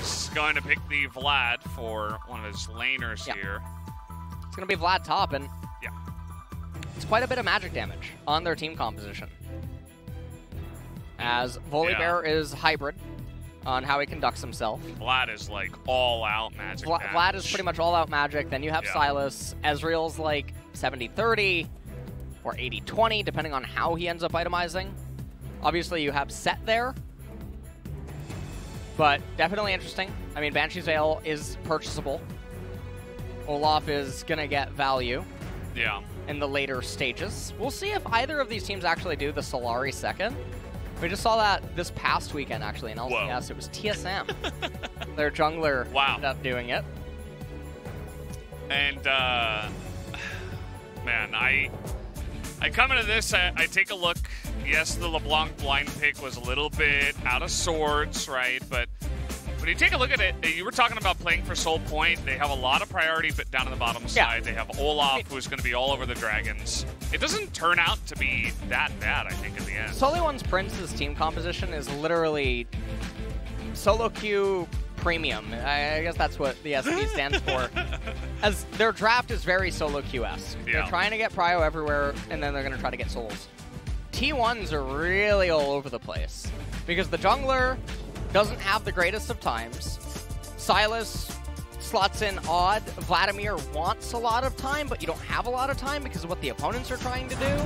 he's going to pick the Vlad for one of his laners here. It's going to be Vlad top, and yeah, it's quite a bit of magic damage on their team composition. As Volibear is hybrid on how he conducts himself. Vlad is like all-out magic damage. Vlad is pretty much all-out magic. Then you have Sylas. Ezreal's like 70-30 or 80-20, depending on how he ends up itemizing. Obviously, you have Sett there, but definitely interesting. I mean, Banshee's Veil is purchasable. Olaf is going to get value in the later stages. We'll see if either of these teams actually do the Solari second. We just saw that this past weekend, actually, in LCS. It was TSM. Their jungler ended up doing it. And, man, I come into this, I take a look. Yes, the LeBlanc blind pick was a little bit out of sorts, right? But when you take a look at it, you were talking about playing for Soul Point. They have a lot of priority, but down on the bottom side, they have Olaf, who's going to be all over the dragons. It doesn't turn out to be that bad, I think, in the end. SeolHaeOne's Prince's team composition is literally solo queue premium. I guess that's what the SP stands for. As their draft is very solo queue-esque. They're trying to get prio everywhere, and then they're going to try to get souls. T1s are really all over the place because the jungler doesn't have the greatest of times. Sylas slots in odd. Vladimir wants a lot of time, but you don't have a lot of time because of what the opponents are trying to do.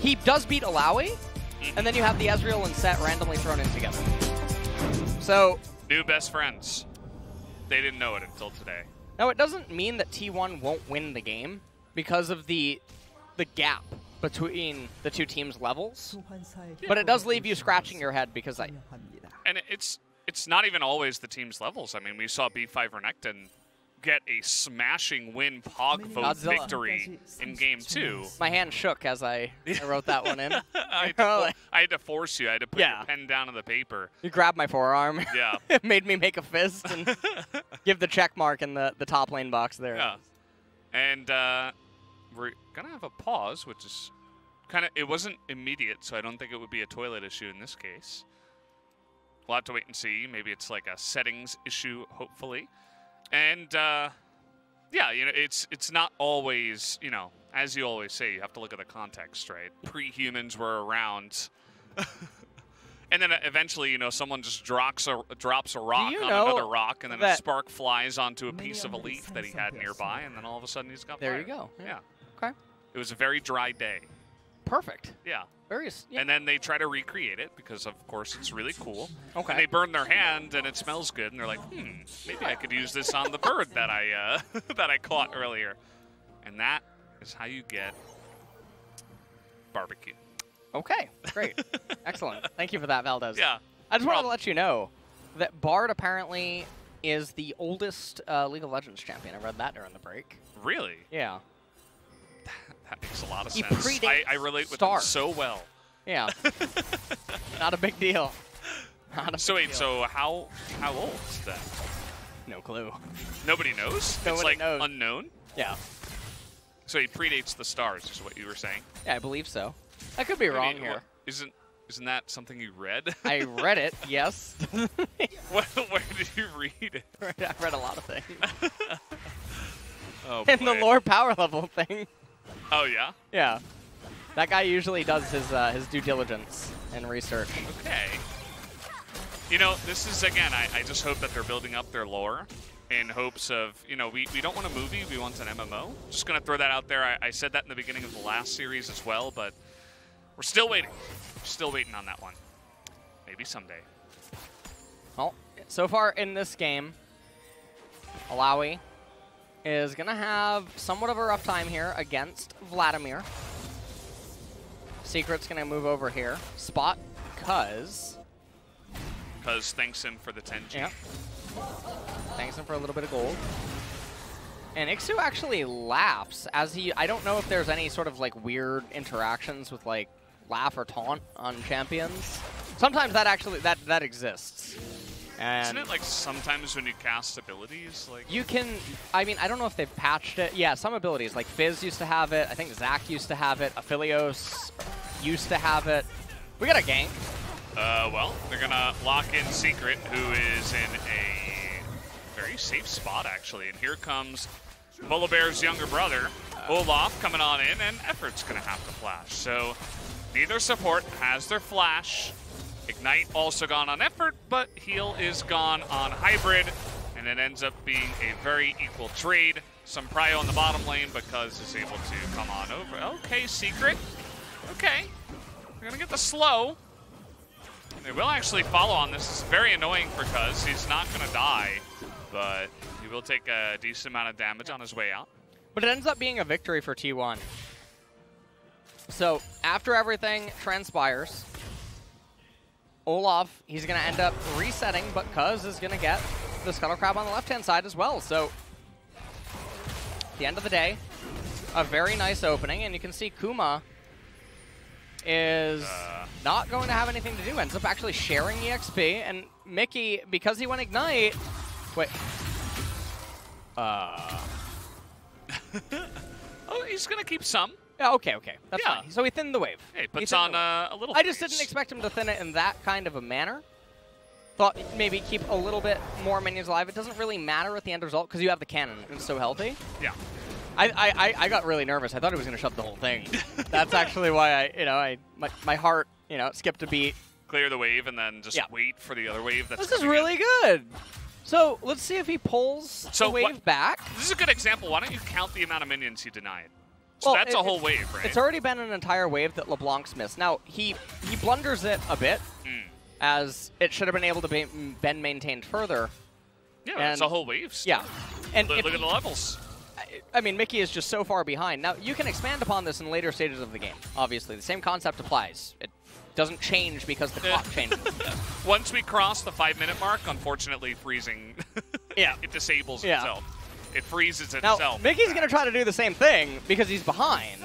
He does beat Illaoi, and then you have the Ezreal and Sett randomly thrown in together. So new best friends. They didn't know it until today. No, it doesn't mean that T1 won't win the game because of the gap between the two teams' levels. But it does leave you scratching your head because and it's not even always the team's levels. I mean, we saw B5 Renekton get a smashing win Pog vote victory in Game 2. My hand shook as I wrote that one in. I had to force you. I had to put your pen down on the paper. You grabbed my forearm. Yeah. It made me make a fist and give the check mark in the top lane box there. Yeah. And we're going to have a pause, which is kind of, it wasn't immediate, so I don't think it would be a toilet issue in this case. We'll have to wait and see. Maybe it's like a settings issue, hopefully. And, yeah, you know, it's not always, you know, as you always say, you have to look at the context, right? Pre-humans were around. And then eventually, you know, someone just drops a rock on another rock, and then a spark flies onto a piece of a leaf that he had nearby, and then all of a sudden he's got fire. There you go. Yeah. Okay. It was a very dry day. Perfect. Yeah. Yeah. And then they try to recreate it because, of course, it's really cool. Okay. And they burn their hand, and it smells good, and they're like, maybe I could use this on the bird that I that I caught earlier. And that is how you get barbecue. Okay, great. Excellent. Thank you for that, Valdez. Yeah. I just wanted to let you know that Bard apparently is the oldest League of Legends champion. I read that during the break. Really? Yeah. That makes a lot of He sense. I relate with him so well. Yeah. Not a big deal. So wait, so how old is that? No clue. Nobody knows? Nobody it's like knows. unknown? Yeah. So he predates the stars is what you were saying? Yeah, I believe so. I could be wrong here. Isn't that something you read? I read it, yes. Where did you read it? I read a lot of things. Oh, and the lore power level thing. Oh, yeah? Yeah. That guy usually does his due diligence and research. Okay. You know, this is, again, I just hope that they're building up their lore in hopes of, you know, we don't want a movie, we want an MMO. Just going to throw that out there. I said that in the beginning of the last series as well, but we're still waiting. Still waiting on that one. Maybe someday. Well, so far in this game, Illaoi is going to have somewhat of a rough time here against Vladimir. Secret's going to move over here. Spot Cuzz. Cuzz thanks him for the 10G. Yeah. Thanks him for a little bit of gold. And ikssu actually laughs as he... I don't know if there's any sort of like weird interactions with like laugh or taunt on champions. Sometimes that actually... that exists. And isn't it like sometimes when you cast abilities? Like you can... I mean, I don't know if they've patched it. Yeah, some abilities. Like Fizz used to have it. I think Zac used to have it. Aphelios used to have it. We got a gank. Well, they're going to lock in Secret, who is in a very safe spot, actually. And here comes Volibear's younger brother, Olaf, coming on in, and Effort's going to have to flash. So neither support has their flash. Ignite also gone on Effort, but Heal is gone on Hybrid, and it ends up being a very equal trade. Some prio in the bottom lane, but Cuzz is able to come on over. Okay, Secret. Okay. They're going to get the slow. They will actually follow on this. It's very annoying for Cuzz. He's not going to die, but he will take a decent amount of damage on his way out. But it ends up being a victory for T1. So after everything transpires, Olaf, he's going to end up resetting, but Cuzz is going to get the Scuttle Crab on the left-hand side as well. So at the end of the day, a very nice opening, and you can see Kuma is not going to have anything to do. Ends up actually sharing EXP, and Mickey, because he went Ignite... Wait. Oh, he's going to keep some. Yeah, okay. That's fine. So he thinned the wave. Hey, puts on a little I just didn't expect him to thin it in that kind of a manner. Thought maybe keep a little bit more minions alive. It doesn't really matter at the end result because you have the cannon and it's so healthy. Yeah. I got really nervous. I thought he was going to shove the whole thing. That's actually why my heart, skipped a beat. Clear the wave and then just wait for the other wave. This is really good. So let's see if he pulls the wave back. This is a good example. Why don't you count the amount of minions he denied? So that's a whole wave, right? It's already been an entire wave that LeBlanc's missed. Now, he blunders it a bit, as it should have been able to be maintained further. Yeah, it's a whole wave still. Yeah. And look at the levels. I mean, Mickey is just so far behind. Now, you can expand upon this in later stages of the game, obviously. The same concept applies. It doesn't change because the clock changes. Once we cross the 5-minute mark, unfortunately, freezing, it disables itself. It freezes itself. Now, Mickey's going to try to do the same thing because he's behind.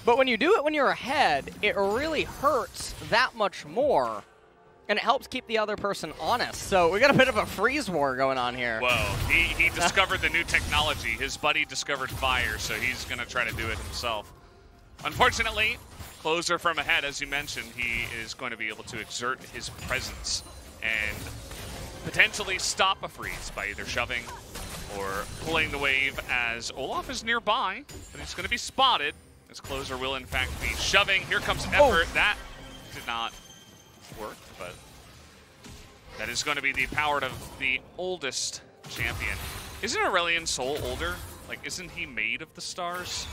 But when you do it when you're ahead, it really hurts that much more. And it helps keep the other person honest. So we got a bit of a freeze war going on here. Whoa. He discovered the new technology. His buddy discovered fire, so he's going to try to do it himself. Unfortunately, Clozer from ahead, as you mentioned, he is going to be able to exert his presence and potentially stop a freeze by either shoving or pulling the wave, as Olaf is nearby, but he's going to be spotted, as Clozer will in fact be shoving. Here comes Effort. That did not work, but that is going to be the power of the oldest champion. Isn't Aurelion Sol older? Like, isn't he made of the stars?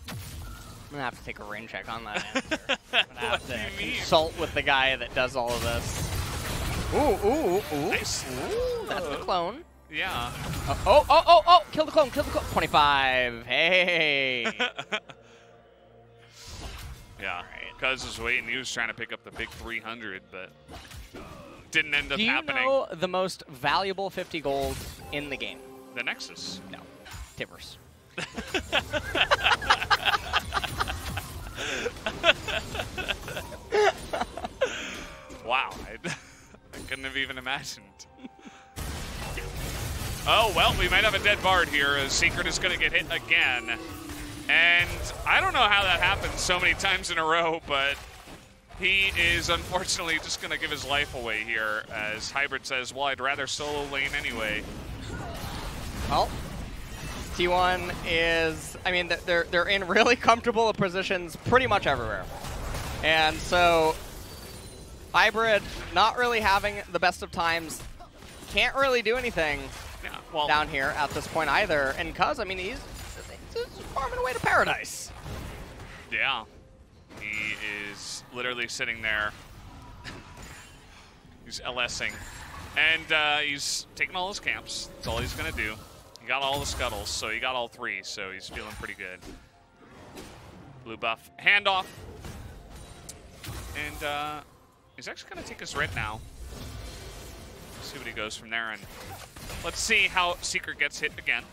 I'm going to have to take a rain check on that answer. I'm going to have to consult with the guy that does all of this. Ooh. Nice. Ooh, that's the clone. Yeah. Oh, kill the clone. 25. Hey. Yeah. Cuzz was waiting. He was trying to pick up the big 300, but didn't end up happening. Do you know the most valuable 50 gold in the game? The Nexus. No. Tivers. Wow. I couldn't have even imagined. Oh, well, we might have a dead Bard here. Secret is going to get hit again. And I don't know how that happens so many times in a row, but he is unfortunately just going to give his life away here, as Hybrid says, well, I'd rather solo lane anyway. Well, T1 is, I mean, they're in really comfortable positions pretty much everywhere. And so Hybrid not really having the best of times, can't really do anything down here at this point either. And Cuzz, I mean, he's farming away to paradise. Yeah. He is literally sitting there. He's LSing. And he's taking all his camps. That's all he's going to do. He got all the scuttles, so he got all 3, so he's feeling pretty good. Blue buff. Handoff. And he's actually going to take his red now. See what he goes from there. And let's see how Secret gets hit again.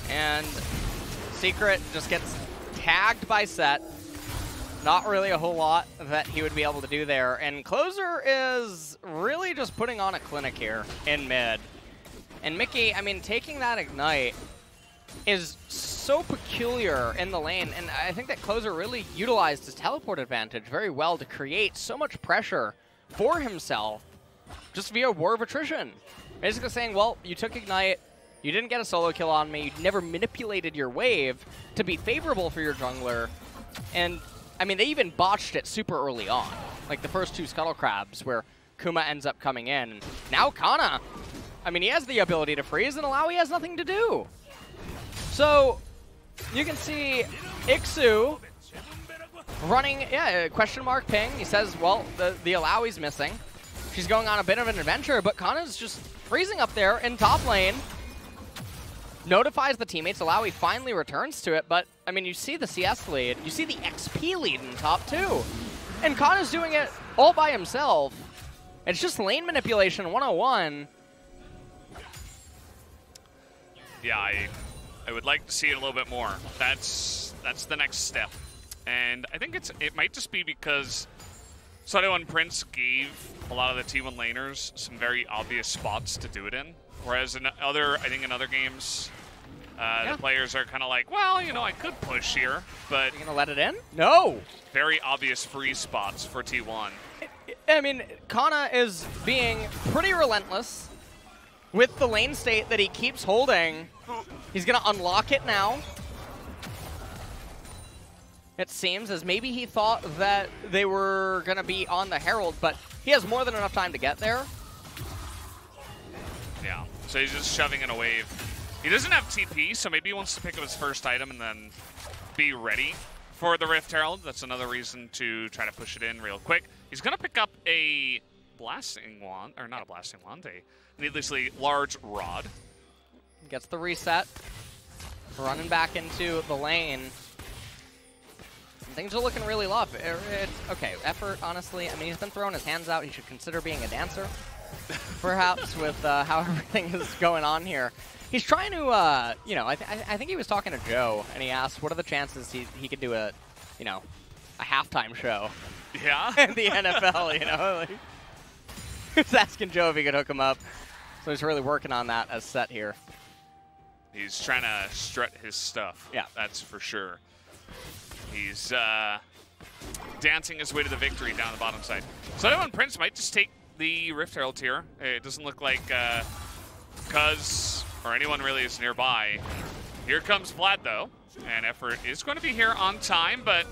And Secret just gets tagged by Sett. Not really a whole lot that he would be able to do there. And Clozer is really just putting on a clinic here in mid. And Mickey, I mean, taking that Ignite is so peculiar in the lane. And I think that Clozer really utilized his teleport advantage very well to create so much pressure for himself just via war of attrition. Basically saying, well, you took Ignite, you didn't get a solo kill on me, you never manipulated your wave to be favorable for your jungler, and, I mean, they even botched it super early on. Like the first 2 Scuttle Crabs where Kuma ends up coming in. And now Canna, I mean, he has the ability to freeze, and Illaoi has nothing to do. So, you can see ikssu running, yeah, question mark ping. He says, well, the Illaoi's missing. She's going on a bit of an adventure, but Kanna's just freezing up there in top lane. Notifies the teammates. Illaoi finally returns to it, but, I mean, you see the CS lead. You see the XP lead in top too. And Kanna's doing it all by himself. It's just lane manipulation 101. Yeah, I would like to see it a little bit more. That's the next step. And I think it might just be because SeolHaeOne Prince gave a lot of the T1 laners some very obvious spots to do it in. Whereas in other games, the players are kind of like, well, you know, I could push here, but... Are you going to let it in? No! Very obvious freeze spots for T1. I mean, Canna is being pretty relentless with the lane state that he keeps holding. He's going to unlock it now. It seems as maybe he thought that they were going to be on the Herald, but he has more than enough time to get there. Yeah, so he's just shoving in a wave. He doesn't have TP, so maybe he wants to pick up his first item and then be ready for the Rift Herald. That's another reason to try to push it in real quick. He's going to pick up a Blasting Wand, or not a Blasting Wand, a needlessly large rod. Gets the reset. Running back into the lane. Things are looking really rough. Okay, effort, honestly. I mean, he's been throwing his hands out. He should consider being a dancer, perhaps, with how everything is going on here. He's trying to, you know, I think he was talking to Joe, and he asked, what are the chances he could do a, you know, a halftime show? Yeah? In the NFL, you know? Like, he was asking Joe if he could hook him up. So he's really working on that as Sett here. He's trying to strut his stuff. Yeah. That's for sure. He's dancing his way to the victory down the bottom side. SeolHaeOne Prince might just take the Rift Herald here. It doesn't look like Cuzz or anyone really is nearby. Here comes Vlad, though. And effort is going to be here on time, but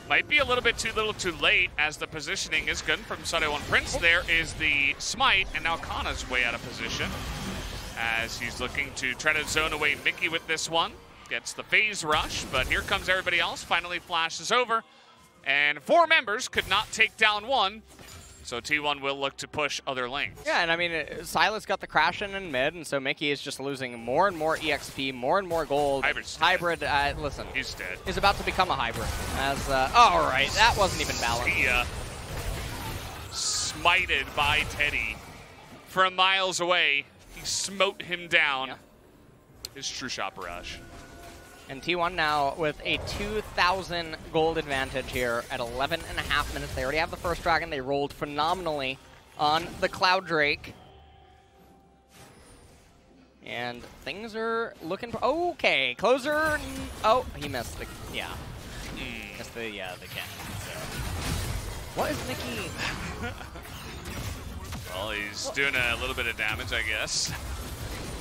might be a little bit too little too late as the positioning is good from SeolHaeOne Prince. There is the smite, and now Kanna's way out of position as he's looking to try to zone away Mickey with this one. Gets the phase rush, but here comes everybody else. Finally flashes over, and 4 members could not take down 1. So T1 will look to push other lanes. Yeah, and I mean, Sylas got the crash in mid, and so Mickey is just losing more and more EXP, more and more gold. Hybrid, listen. He's dead. Is about to become a hybrid. As, all right, that wasn't even balanced. He, smited by Teddy from miles away. He smote him down. Yeah. His true shot barrage. And T1 now with a 2,000 gold advantage here at 11.5 minutes. They already have the first dragon. They rolled phenomenally on the Cloud Drake. And things are looking... Okay, Clozer... Oh, he missed the... Yeah. Missed the cannon. So. What is Mickey? Well, he's doing a little bit of damage, I guess.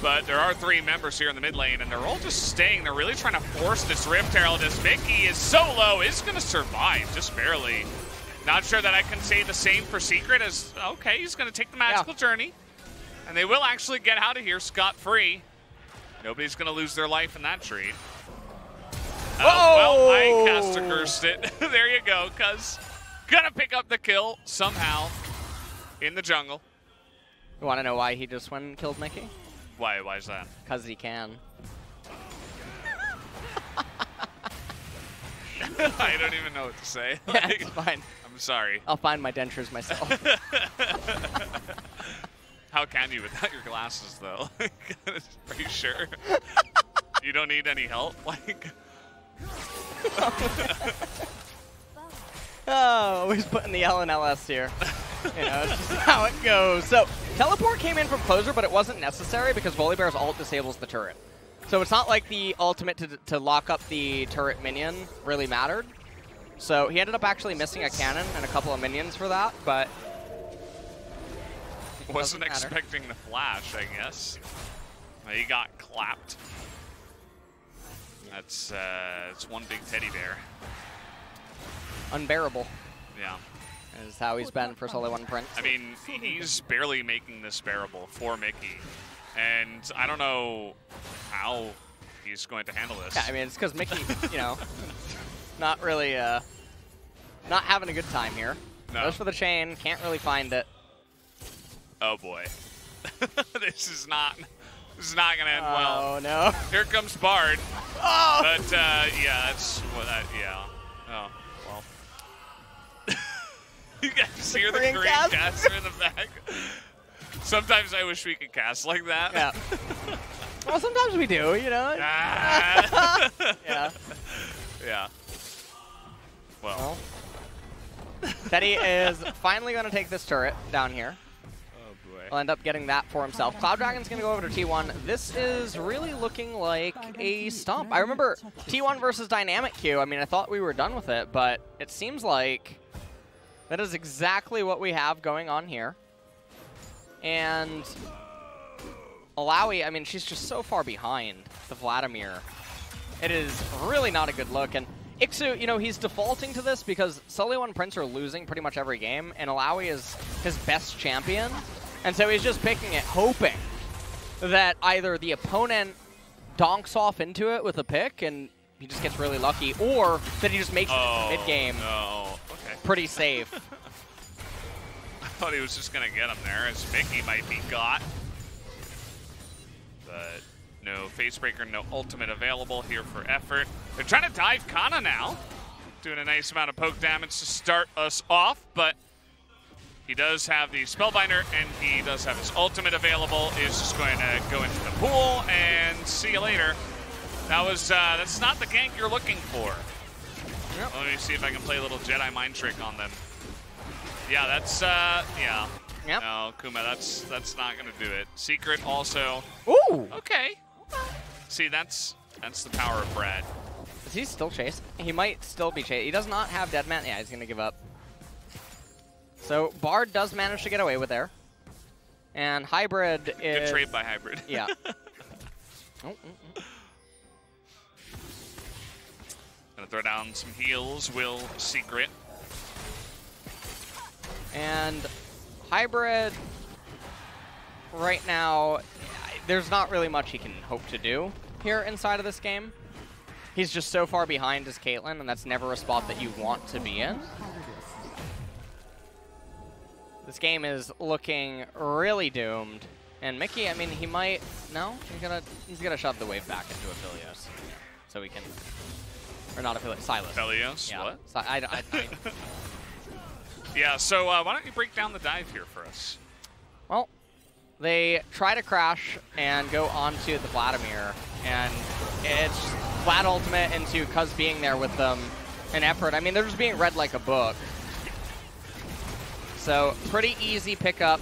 But there are 3 members here in the mid lane, and they're all just staying. They're really trying to force this Rift Herald as Mickey is so low, is going to survive, just barely. Not sure that I can say the same for Secret as, okay, he's going to take the magical journey. And they will actually get out of here scot-free. Nobody's going to lose their life in that trade. Well, I cast a cursed it. There you go, Cuzz. Gonna pick up the kill somehow in the jungle. You want to know why he just went and killed Mickey? Why is that? Because he can. I don't even know what to say. Yeah, it's fine. I'm sorry. I'll find my dentures myself. How can you without your glasses, though? Are you sure? You don't need any help? Like. Oh, he's putting the L in LS here. You know, it's just how it goes. So, teleport came in from Clozer, but it wasn't necessary because Volibear's ult disables the turret. So it's not like the ultimate to lock up the turret minion really mattered. So he ended up actually missing a cannon and a couple of minions for that, but Wasn't expecting the flash, I guess. He got clapped. That's it's one big teddy bear. Unbearable. Yeah. Is how he's been for SeolHaeOne Prince. I mean, he's barely making this bearable for Mickey. And I don't know how he's going to handle this. Yeah, I mean, it's because Mickey, you know, not really, not having a good time here. No. Goes for the chain, can't really find it. Oh boy. This is not going to end well. Oh no. Here comes Bard. Oh! But, yeah, that's what yeah. Oh, well. You guys hear the Greencaster in the back? Sometimes I wish we could cast like that. Yeah. Well, sometimes we do, you know? Yeah. Yeah. Well. Teddy is finally going to take this turret down here. Oh, boy. He'll end up getting that for himself. Cloud Dragon's going to go over to T1. This is really looking like a stomp. I remember T1 versus Dynamic Q. I mean, I thought we were done with it, but it seems like that is exactly what we have going on here. And Illaoi, I mean, she's just so far behind the Vladimir. It is really not a good look. And ikssu, you know, he's defaulting to this because SeolHaeOne Prince are losing pretty much every game, and Illaoi is his best champion. And so he's just picking it, hoping that either the opponent donks off into it with a pick and he just gets really lucky, or that he just makes it mid-game pretty safe. I thought he was just going to get him there, as Mickey might be got. But no Facebreaker, no ultimate available here for effort. They're trying to dive Canna now. Doing a nice amount of poke damage to start us off, but he does have the Spellbinder, and he does have his ultimate available. Is just going to go into the pool, and see you later. That was, that's not the gank you're looking for. Yep. Let me see if I can play a little Jedi mind trick on them. Yeah, that's, yeah. Yep. No, Kuma, that's not going to do it. Secret also. Ooh! Okay. See, that's the power of Brad. Is he still chasing? He might still be chasing. He does not have Deadman. Yeah, he's going to give up. So, Bard does manage to get away with there. And Hybrid is... Good trade by Hybrid. Yeah. Gonna throw down some heals, will Secret. And Hybrid, right now, there's not really much he can hope to do here inside of this game. He's just so far behind as Caitlyn, and that's never a spot that you want to be in. This game is looking really doomed. And Mickey, I mean, he might... No? He's gonna shove the wave back into Aphelios. So we can... Or not Aphelios, Sylas. Aphelios? Yeah. What? Yeah, so why don't you break down the dive here for us? Well, they try to crash and go onto the Vladimir, and it's Vlad ultimate into Cuzz being there with them in effort. I mean, they're just being read like a book. So, pretty easy pickup.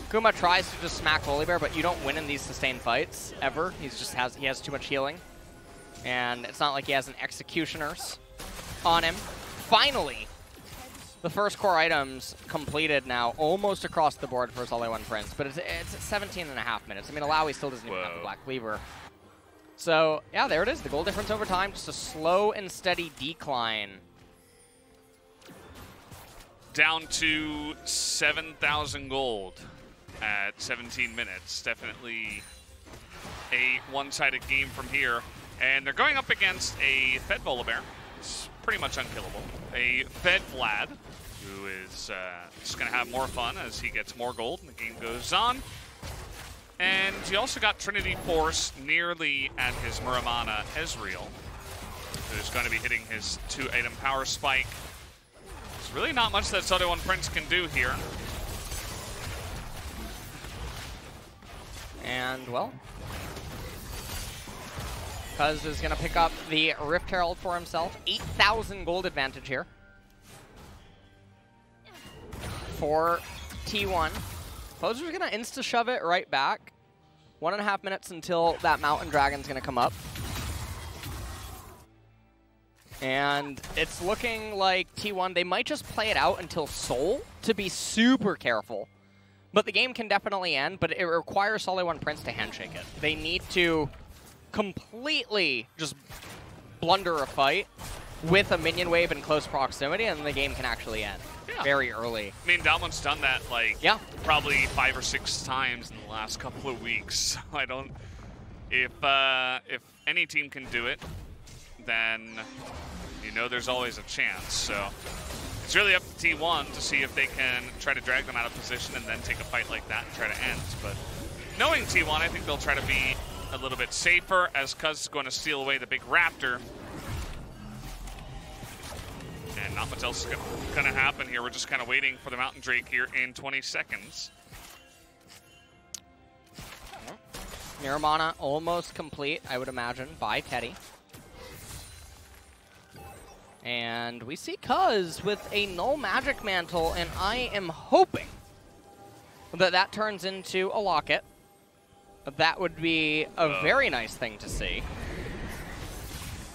Kuma tries to just smack Volibear, but you don't win in these sustained fights, ever. He has too much healing. And it's not like he has an Executioners on him. Finally, the first core items completed now, almost across the board for SeolHaeOne Prince, but it's 17.5 minutes. I mean, Illaoi still doesn't even have the Black Cleaver. So, yeah, there it is. The goal difference over time, just a slow and steady decline. Down to 7,000 gold at 17 minutes. Definitely a one-sided game from here. And they're going up against a fed Volibear. It's pretty much unkillable. A fed Vlad, who is just going to have more fun as he gets more gold and the game goes on. And you also got Trinity Force nearly at his Muramana Ezreal, who's going to be hitting his 2-item power spike. There's really not much that SeolHaeOne Prince can do here. And, well, Cuzz is going to pick up the Rift Herald for himself. 8,000 gold advantage here for T1. Clozer's going to insta-shove it right back. 1.5 minutes until that Mountain Dragon's going to come up. And it's looking like T1, they might just play it out until Soul to be super careful. But the game can definitely end, but it requires SeolHaeOne Prince to handshake it. They need to completely just blunder a fight with a minion wave in close proximity, and the game can actually end very early. I mean, Dalmon's done that, like, probably 5 or 6 times in the last couple of weeks. I don't... If any team can do it, then you know there's always a chance. So it's really up to T1 to see if they can try to drag them out of position and then take a fight like that and try to end. But knowing T1, I think they'll try to be a little bit safer, as Cuzz is going to steal away the big Raptor. And not much else is going to happen here. We're just kind of waiting for the Mountain Drake here in 20 seconds. Miramana almost complete, I would imagine, by Teddy. And we see Cuzz with a null magic mantle, and I am hoping that that turns into a locket. That would be a very nice thing to see.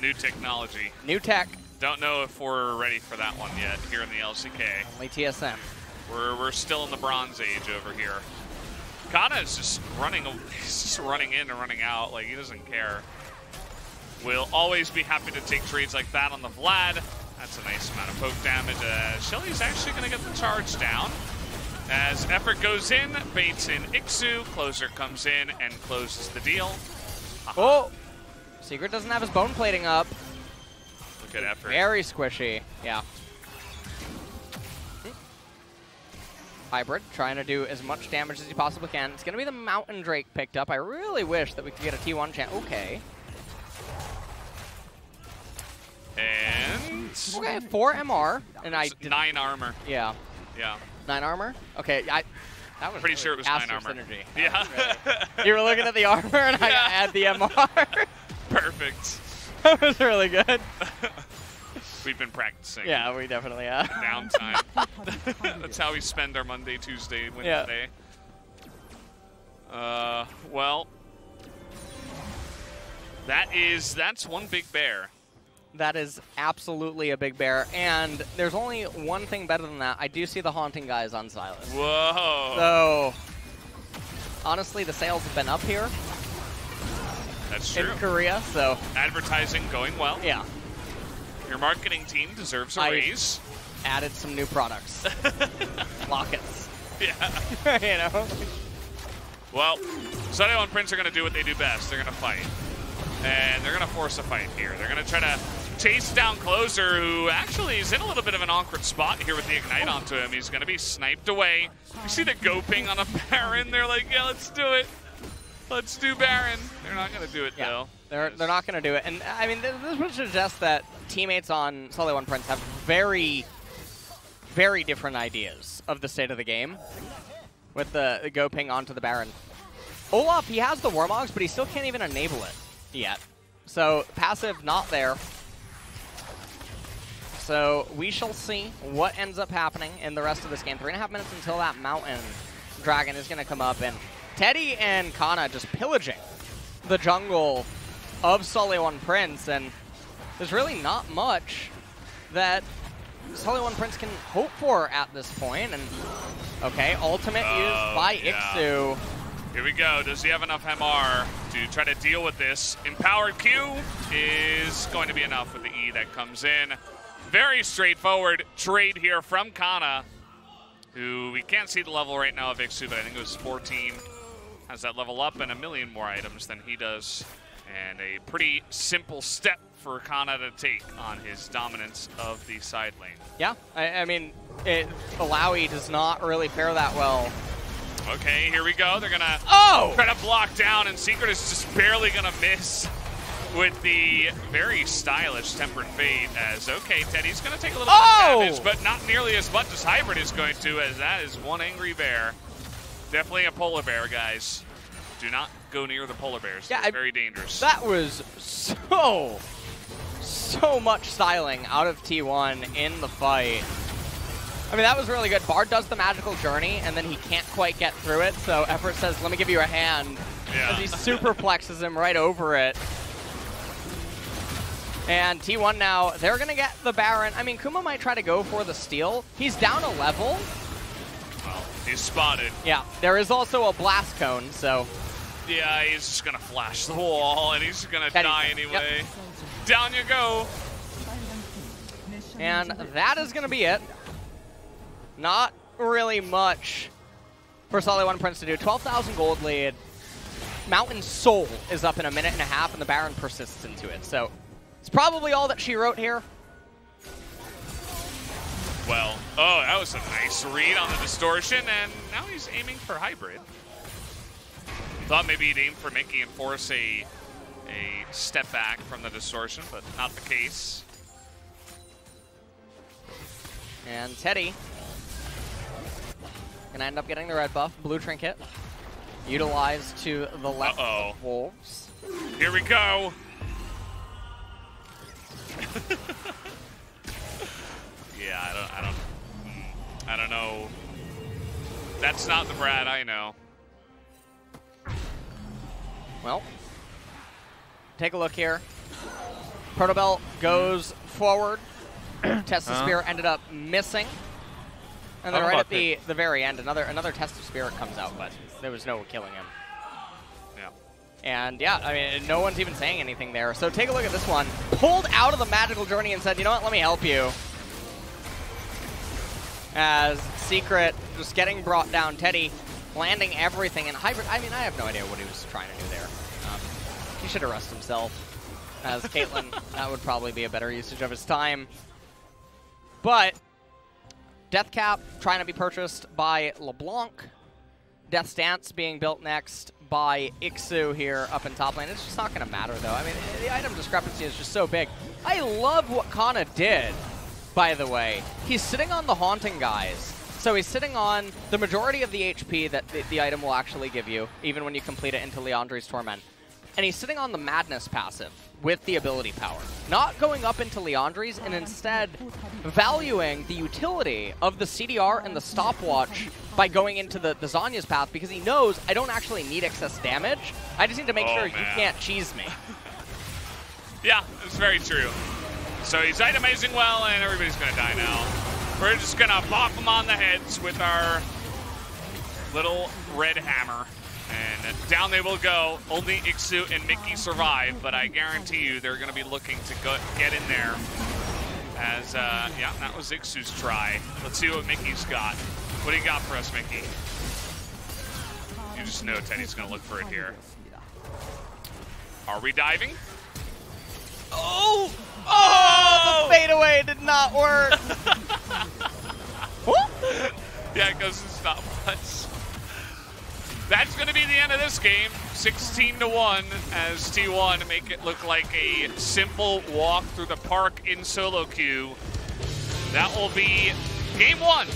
New technology. New tech. Don't know if we're ready for that one yet here in the LCK. Only TSM. We're still in the Bronze Age over here. Canna is just running in and running out, like he doesn't care. We'll always be happy to take trades like that on the Vlad. That's a nice amount of poke damage. Shelly's actually going to get the charge down. As effort goes in, baits in ikssu, Clozer comes in and closes the deal. Oh! Secret doesn't have his bone plating up. Good effort. Very squishy, yeah. Hybrid trying to do as much damage as he possibly can. It's going to be the Mountain Drake picked up. I really wish that we could get a T1 chance. Okay. And... Okay, 4 MR. And I 9 armor. Yeah. Yeah. 9 armor? Okay, that was pretty sure it was 9 armor. Synergy. Yeah. Really, you were looking at the armor and I add the MR. Perfect. That was really good. We've been practicing. Yeah, we definitely have. Downtime. That's how we spend our Monday, Tuesday, Wednesday. Yeah. Well, that's one big bear. That is absolutely a big bear, and there's only one thing better than that. I do see the haunting guys on Sylas. Whoa. So, honestly, the sales have been up here. That's true. In Korea, so. Advertising going well. Yeah. Your marketing team deserves a raise. Added some new products. Lockets. Yeah. You know? Well, SeolHaeOne Prince are going to do what they do best. They're going to fight. And they're going to force a fight here. They're going to try to chase down Clozer, who actually is in a little bit of an awkward spot here with the Ignite onto him. He's going to be sniped away. You see the go ping on a Baron. They're like, yeah, let's do it. Let's do Baron. They're not going to do it, though. They're not going to do it. And, I mean, this would suggest that teammates on SeolHaeOne Prince have very, very different ideas of the state of the game with the go ping onto the Baron. Olaf, he has the Warmogs, but he still can't even enable it yet. So, passive not there. So, we shall see what ends up happening in the rest of this game. 3.5 minutes until that Mountain Dragon is going to come up, and Teddy and Canna just pillaging the jungle of SeolHaeOne Prince, and there's really not much that SeolHaeOne Prince can hope for at this point. And okay, ultimate used by ikssu. Here we go. Does he have enough MR to try to deal with this? Empowered Q is going to be enough with the E that comes in. Very straightforward trade here from Canna, who we can't see the level right now of ikssu, but I think it was 14. Has that level up and a million more items than he does. And a pretty simple step for Canna to take on his dominance of the side lane. Yeah, I mean, Illaoi does not really fare that well. Okay, here we go. They're going to try to block down, and Secret is just barely going to miss with the very stylish Tempered Fate. As, okay, Teddy's going to take a little bit of damage, but not nearly as much as Hybrid is going to, as that is one angry bear. Definitely a polar bear, guys. Do not go near the polar bears. Yeah, they're very dangerous. That was so much styling out of T1 in the fight. I mean, that was really good. Bard does the magical journey, and then he can't quite get through it, so Effort says, let me give you a hand. Yeah. As he superplexes him right over it. And T1 now, they're going to get the Baron. I mean, Kuma might try to go for the steal. He's down a level. He's spotted. Yeah, there is also a blast cone, so... Yeah, he's just going to flash the wall, and he's going to die anyway. Yep. Down you go. And that is going to be it. Not really much for SeolHaeOne Prince to do. 12,000 gold lead. Mountain Soul is up in a minute and a half, and the Baron persists into it. So it's probably all that she wrote here. Well, oh, that was a nice read on the distortion, and now he's aiming for hybrid. Thought maybe he'd aim for Mickey and force a step back from the distortion, but not the case. And Teddy gonna end up getting the red buff, blue trinket, utilized to the left of Wolves. Here we go. Yeah, I don't know. That's not the Brad I know. Well, take a look here. Protobelt goes forward. Test of Spirit ended up missing. And then right at the very end, another Test of Spirit comes out, but there was no killing him. Yeah. And yeah, I mean, no one's even saying anything there. So take a look at this one. Pulled out of the magical journey and said, you know what, let me help you. As Secret just getting brought down, Teddy landing everything in hybrid. I mean, I have no idea what he was trying to do there. He should arrest himself. As Caitlyn, that would probably be a better usage of his time. But Death Cap trying to be purchased by LeBlanc. Death's Dance being built next by Ikssu here up in top lane. It's just not going to matter, though. I mean, the item discrepancy is just so big. I love what Canna did, by the way. He's sitting on the Haunting guys. So he's sitting on the majority of the HP that the item will actually give you, even when you complete it into Liandry's Torment. And he's sitting on the Madness passive with the ability power. Not going up into Liandry's, and instead valuing the utility of the CDR and the stopwatch by going into the Zhonya's path, because he knows I don't actually need excess damage. I just need to make sure you can't cheese me. Yeah, it's very true. So he's itemizing well, and everybody's going to die now. We're just going to pop them on the heads with our little red hammer. And down they will go. Only Ikssu and Mickey survive, but I guarantee you they're going to be looking to get in there. As, yeah, that was Iksu's try. Let's see what Mickey's got. What do you got for us, Mickey? You just know Teddy's going to look for it here. Are we diving? Oh! Oh! The fadeaway did not work! Yeah, it goes to stopwatch. That's going to be the end of this game. 16-1 as T1 make it look like a simple walk through the park in solo queue. That will be game 1